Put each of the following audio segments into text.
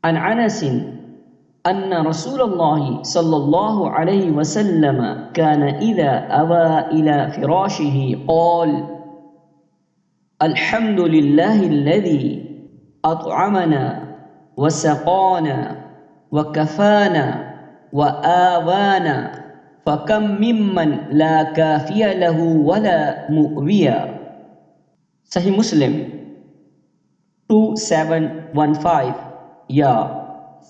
عن انس ان رسول الله صلى الله عليه وسلم كان اذا اوى الى فراشه قال الحمد لله الذي اطعمنا وسقانا وكفانا وآوانا فكم ممن لا كافي له ولا مؤوي. صحیح مسلم 2715 یا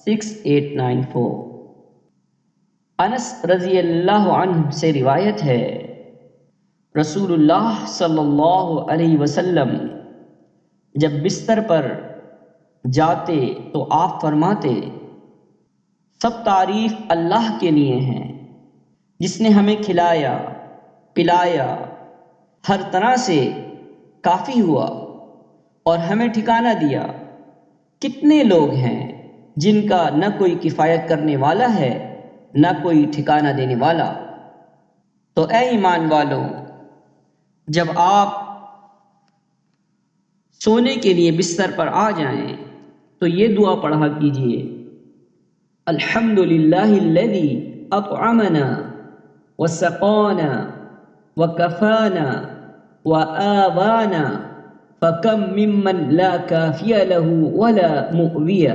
6894. انس رضی اللہ عنہ سے روایت ہے، رسول اللہ صلی اللہ علیہ وسلم جب بستر پر جاتے تو آپ فرماتے، سب تعریف اللہ کے لیے ہیں جس نے ہمیں کھلایا پلایا، ہر طرح سے کافی ہوا اور ہمیں ٹھکانہ دیا۔ کتنے لوگ ہیں جن کا نہ کوئی کفایت کرنے والا ہے نہ کوئی ٹھکانہ دینے والا۔ تو اے ایمان والو، جب آپ سونے کے لیے بستر پر آ جائیں تو یہ دعا پڑھا کیجیے، الحمد للہ الذی اطعمنا وسقانا وکفانا وآوانا فکم ممن لا کافی له ولا مؤوی.